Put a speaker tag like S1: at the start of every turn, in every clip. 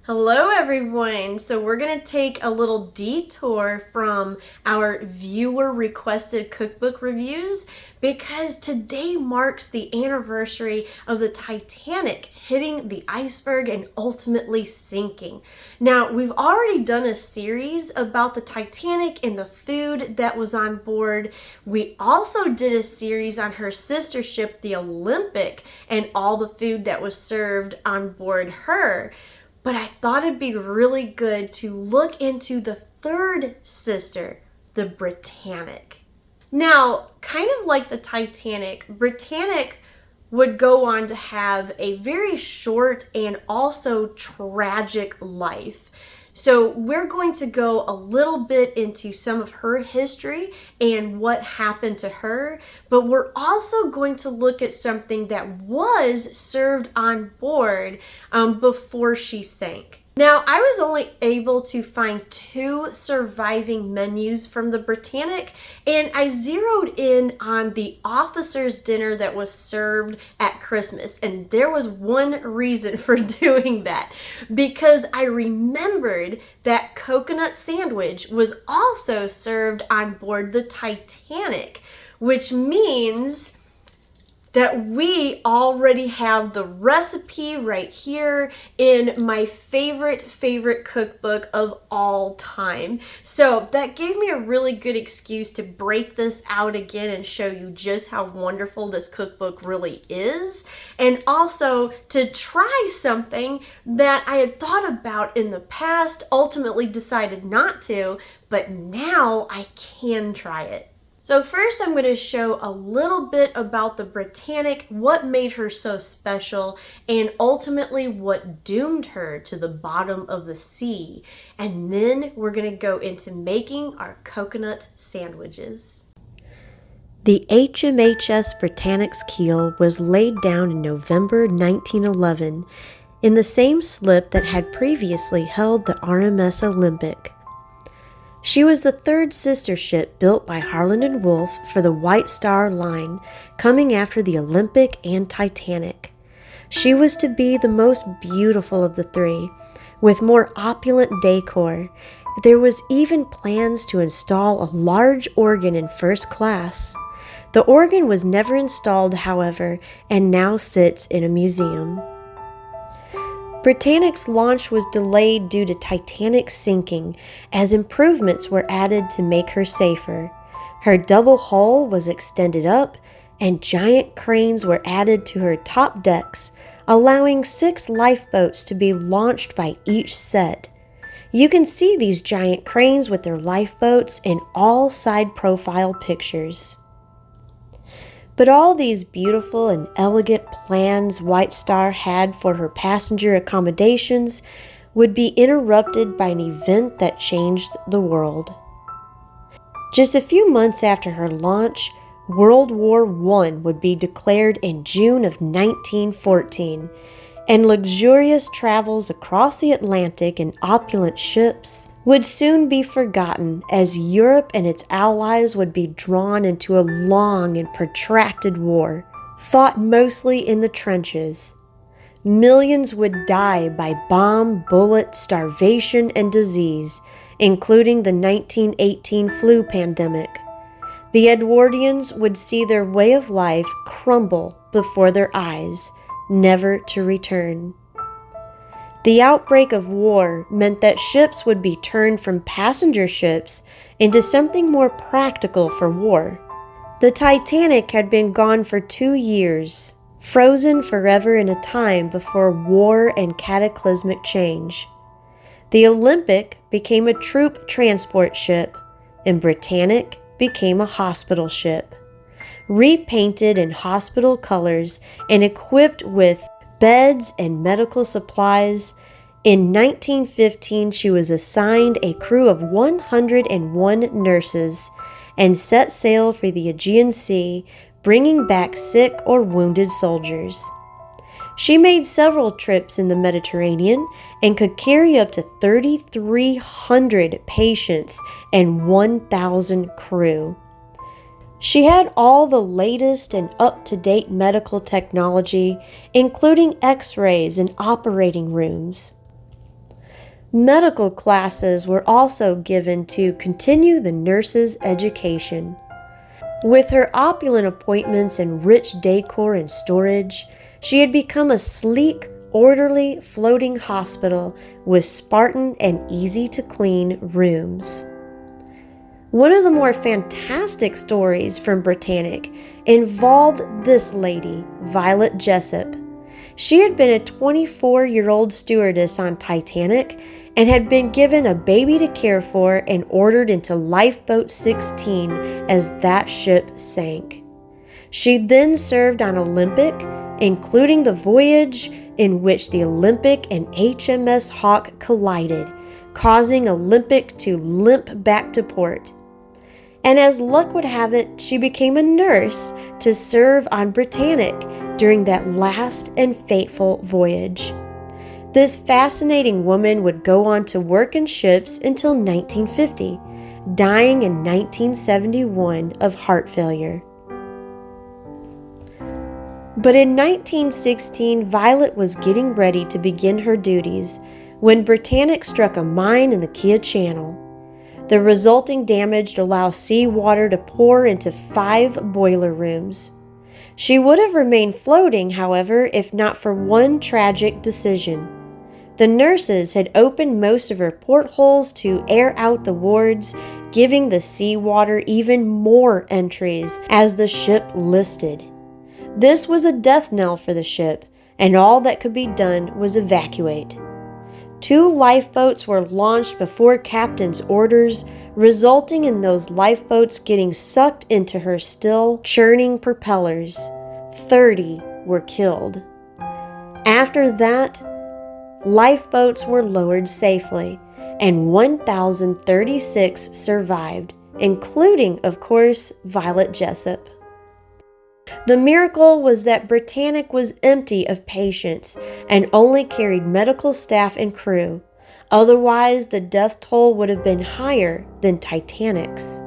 S1: Hello everyone! So we're going to take a little detour from our viewer requested cookbook reviews because today marks the anniversary of the Titanic hitting the iceberg and ultimately sinking. Now, we've already done a series about the Titanic and the food that was on board. We also did a series on her sister ship, the Olympic, and all the food that was served on board her. But I thought it'd be really good to look into the third sister, the Britannic. Now, kind of like the Titanic, Britannic would go on to have a very short and also tragic life. So we're going to go a little bit into some of her history and what happened to her, but we're also going to look at something that was served on board before she sank. Now, I was only able to find 2 surviving menus from the Britannic, and I zeroed in on the officer's dinner that was served at Christmas. And there was one reason for doing that, because I remembered that coconut sandwich was also served on board the Titanic, which means that we already have the recipe right here in my favorite cookbook of all time. So that gave me a really good excuse to break this out again and show you just how wonderful this cookbook really is, and also to try something that I had thought about in the past, ultimately decided not to, but now I can try it. So first I'm going to show a little bit about the Britannic, what made her so special, and ultimately what doomed her to the bottom of the sea. And then we're going to go into making our coconut sandwiches.
S2: The HMHS Britannic's keel was laid down in November 1911 in the same slip that had previously held the RMS Olympic. She was the third sister ship built by Harland & Wolff for the White Star Line, coming after the Olympic and Titanic. She was to be the most beautiful of the 3, with more opulent decor. There was even plans to install a large organ in first class. The organ was never installed, however, and now sits in a museum. Britannic's launch was delayed due to Titanic's sinking, as improvements were added to make her safer. Her double hull was extended up, and giant cranes were added to her top decks, allowing 6 lifeboats to be launched by each set. You can see these giant cranes with their lifeboats in all side profile pictures. But all these beautiful and elegant plans White Star had for her passenger accommodations would be interrupted by an event that changed the world. Just a few months after her launch, World War I would be declared in June of 1914, and luxurious travels across the Atlantic in opulent ships would soon be forgotten, as Europe and its allies would be drawn into a long and protracted war, fought mostly in the trenches. Millions would die by bomb, bullet, starvation, and disease, including the 1918 flu pandemic. The Edwardians would see their way of life crumble before their eyes, never to return. The outbreak of war meant that ships would be turned from passenger ships into something more practical for war. The Titanic had been gone for 2 years, frozen forever in a time before war and cataclysmic change. The Olympic became a troop transport ship, and Britannic became a hospital ship. Repainted in hospital colors and equipped with beds and medical supplies, in 1915 she was assigned a crew of 101 nurses and set sail for the Aegean Sea, bringing back sick or wounded soldiers. She made several trips in the Mediterranean and could carry up to 3,300 patients and 1,000 crew. She had all the latest and up-to-date medical technology, including X-rays and operating rooms. Medical classes were also given to continue the nurses' education. With her opulent appointments and rich decor and storage, she had become a sleek, orderly, floating hospital with Spartan and easy-to-clean rooms. One of the more fantastic stories from Britannic involved this lady, Violet Jessup. She had been a 24-year-old stewardess on Titanic and had been given a baby to care for and ordered into Lifeboat 16 as that ship sank. She then served on Olympic, including the voyage in which the Olympic and HMS Hawk collided, causing Olympic to limp back to port. And as luck would have it, she became a nurse to serve on Britannic during that last and fateful voyage. This fascinating woman would go on to work in ships until 1950, dying in 1971 of heart failure. But in 1916, Violet was getting ready to begin her duties when Britannic struck a mine in the Kia Channel. The resulting damage allowed seawater to pour into 5 boiler rooms. She would have remained floating, however, if not for one tragic decision. The nurses had opened most of her portholes to air out the wards, giving the seawater even more entries as the ship listed. This was a death knell for the ship, and all that could be done was evacuate. 2 lifeboats were launched before captain's orders, resulting in those lifeboats getting sucked into her still churning propellers. 30 were killed. After that, lifeboats were lowered safely, and 1,036 survived, including, of course, Violet Jessup. The miracle was that Britannic was empty of patients and only carried medical staff and crew. Otherwise, the death toll would have been higher than Titanic's.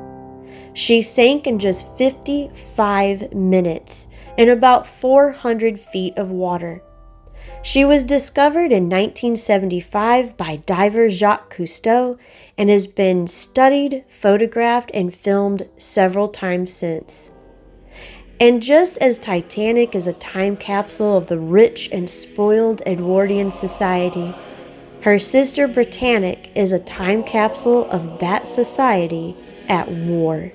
S2: She sank in just 55 minutes in about 400 feet of water. She was discovered in 1975 by diver Jacques Cousteau and has been studied, photographed, and filmed several times since. And just as Titanic is a time capsule of the rich and spoiled Edwardian society, her sister Britannic is a time capsule of that society at war.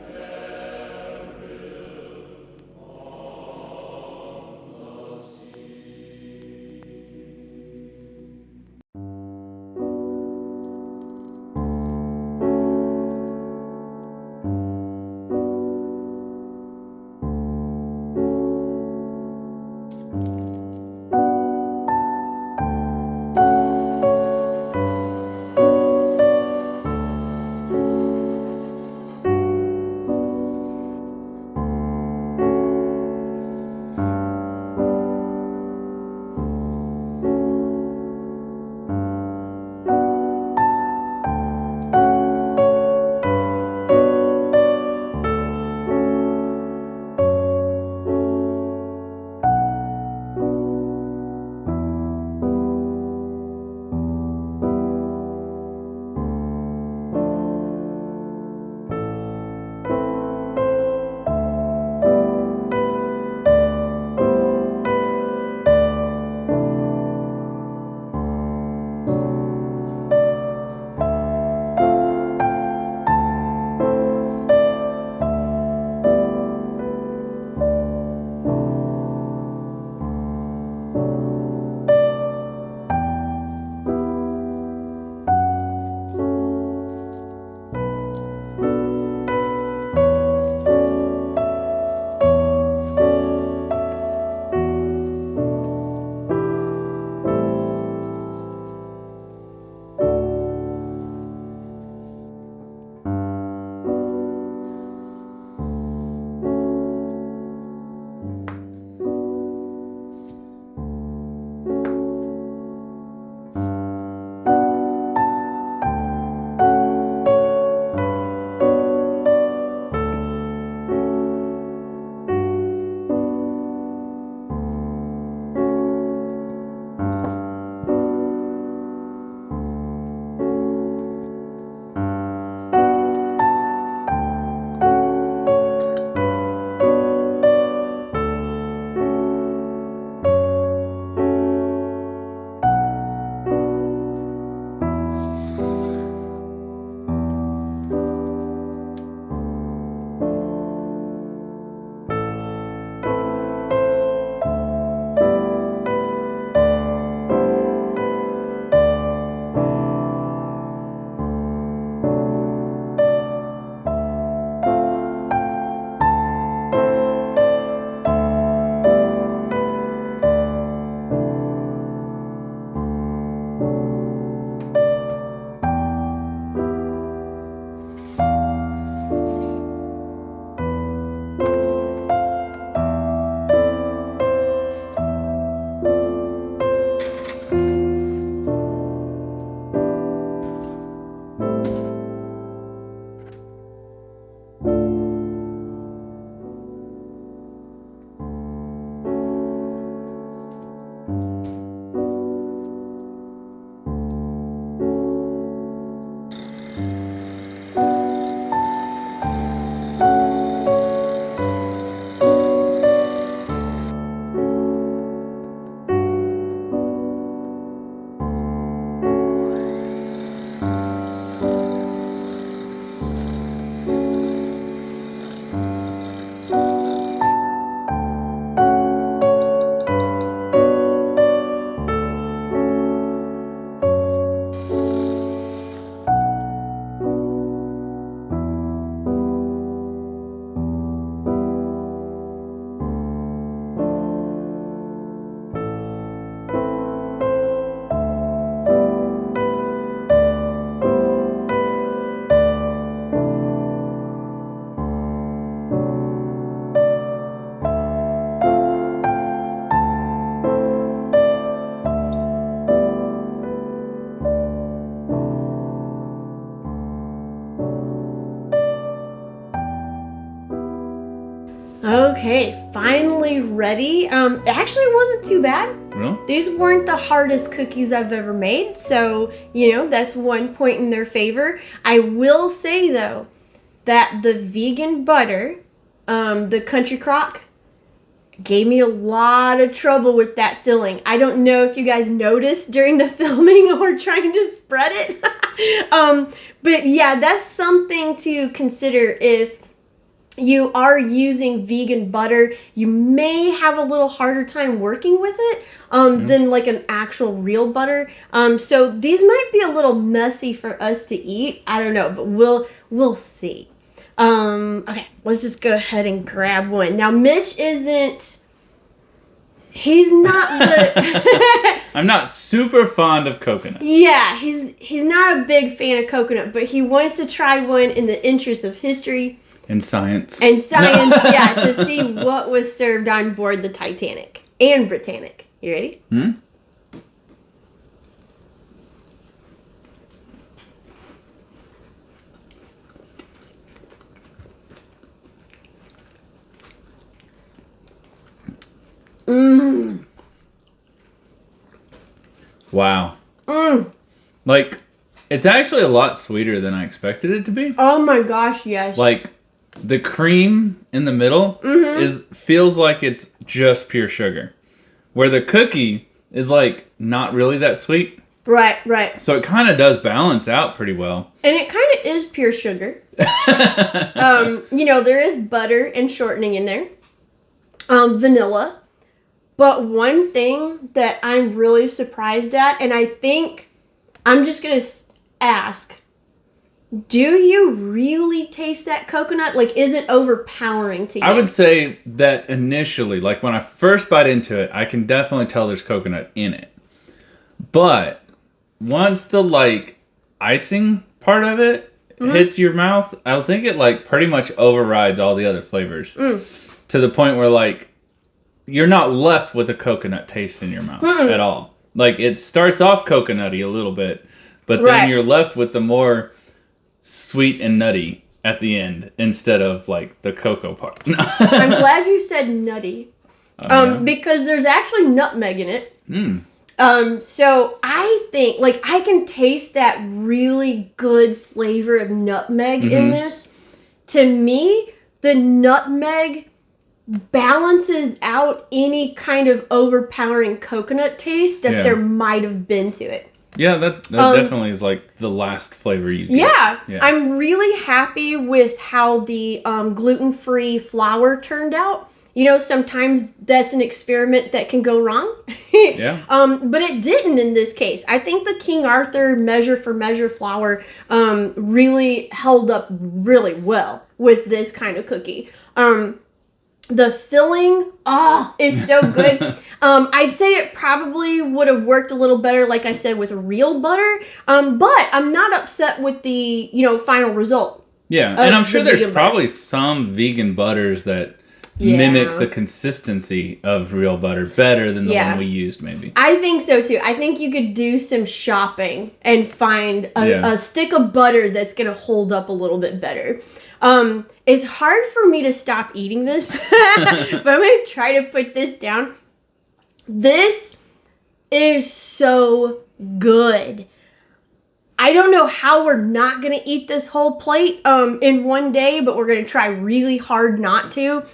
S1: Okay, finally ready. It actually wasn't too bad.
S3: Really?
S1: These weren't the hardest cookies I've ever made, so, that's one point in their favor. I will say, though, that the vegan butter, the Country Crock, gave me a lot of trouble with that filling. I don't know if you guys noticed during the filming or trying to spread it. But yeah, that's something to consider if you are using vegan butter. You may have a little harder time working with it than like an actual real butter. So these might be a little messy for us to eat. I don't know, but we'll see. Okay, let's just go ahead and grab one. Now, Mitch he's not the...
S3: I'm not super fond of coconut.
S1: Yeah, he's not a big fan of coconut, but he wants to try one in the interest of history.
S3: And science.
S1: Yeah, to see what was served on board the Titanic and Britannic. You ready?
S3: Wow. Like, it's actually a lot sweeter than I expected it to be.
S1: Oh my gosh, yes.
S3: Like, the cream in the middle feels like it's just pure sugar. Where the cookie is, like, not really that sweet.
S1: Right.
S3: So it kind of does balance out pretty well.
S1: And it kind of is pure sugar. There is butter and shortening in there. Vanilla. But one thing that I'm really surprised at, and I think I'm just going to ask, do you really taste that coconut? Like, is it overpowering to you?
S3: I would say that initially, like when I first bite into it, I can definitely tell there's coconut in it. But once the like icing part of it hits your mouth, I think it like pretty much overrides all the other flavors to the point where like you're not left with a coconut taste in your mouth at all. Like it starts off coconutty a little bit, but then you're left with the more sweet and nutty at the end instead of like the cocoa part.
S1: I'm glad you said nutty. Because there's actually nutmeg in it. So I think like I can taste that really good flavor of nutmeg in this. To me, the nutmeg balances out any kind of overpowering coconut taste that there might have been to it.
S3: Yeah, that definitely is like the last flavor you get.
S1: Yeah, I'm really happy with how the gluten-free flour turned out. Sometimes that's an experiment that can go wrong. But it didn't in this case. I think the King Arthur measure for measure flour really held up really well with this kind of cookie. The filling, is so good. I'd say it probably would have worked a little better, like I said, with real butter. But I'm not upset with the, final result.
S3: Yeah, and I'm sure there's probably some vegan butters that mimic the consistency of real butter better than the one we used, maybe.
S1: I think so, too. I think you could do some shopping and find a stick of butter that's going to hold up a little bit better. It's hard for me to stop eating this, but I'm going to try to put this down. This is so good. I don't know how we're not going to eat this whole plate in one day, but we're going to try really hard not to.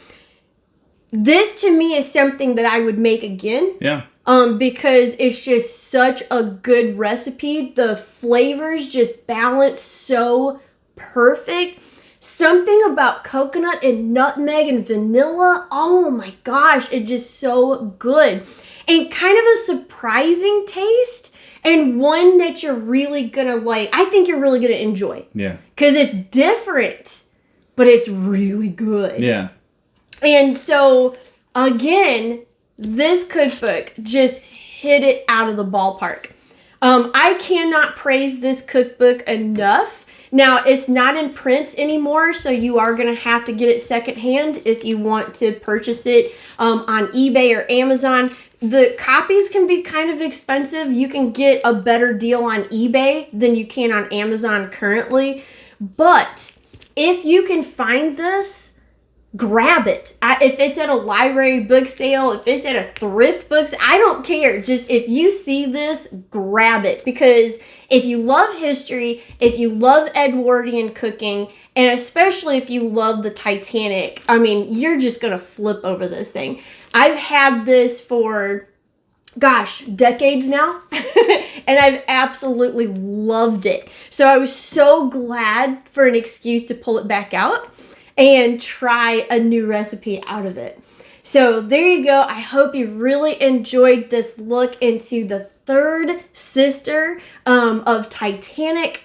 S1: This to me is something that I would make again.
S3: Yeah.
S1: Because it's just such a good recipe. The flavors just balance so perfect. Something about coconut and nutmeg and vanilla. Oh my gosh, it's just so good. And kind of a surprising taste and one that you're really gonna like. I think you're really gonna enjoy.
S3: Yeah.
S1: Because it's different, but it's really good.
S3: Yeah.
S1: And so, again, this cookbook just hit it out of the ballpark. I cannot praise this cookbook enough. Now, it's not in print anymore, so you are going to have to get it secondhand if you want to purchase it on eBay or Amazon. The copies can be kind of expensive. You can get a better deal on eBay than you can on Amazon currently. But if you can find this, grab it. If it's at a library book sale, if it's at a thrift books, I don't care. Just if you see this, grab it. Because if you love history, if you love Edwardian cooking, and especially if you love the Titanic, I mean, you're just going to flip over this thing. I've had this for, gosh, decades now, and I've absolutely loved it. So I was so glad for an excuse to pull it back out and try a new recipe out of it. So there you go. I hope you really enjoyed this look into the third sister of Titanic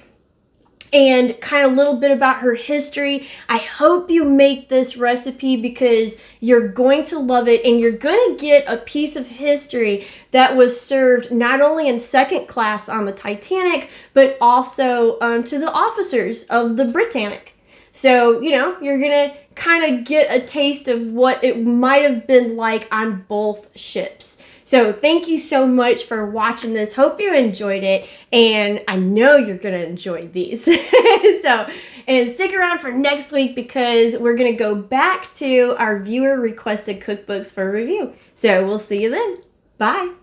S1: and kind of a little bit about her history. I hope you make this recipe because you're going to love it and you're going to get a piece of history that was served not only in second class on the Titanic, but also to the officers of the Britannic. So, you know, you're going to kind of get a taste of what it might have been like on both ships. So thank you so much for watching this. Hope you enjoyed it. And I know you're going to enjoy these. And stick around for next week because we're going to go back to our viewer requested cookbooks for review. So we'll see you then. Bye.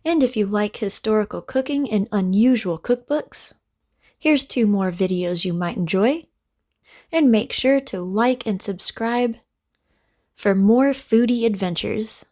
S2: And if you like historical cooking and unusual cookbooks, here's 2 more videos you might enjoy. And make sure to like and subscribe for more foodie adventures.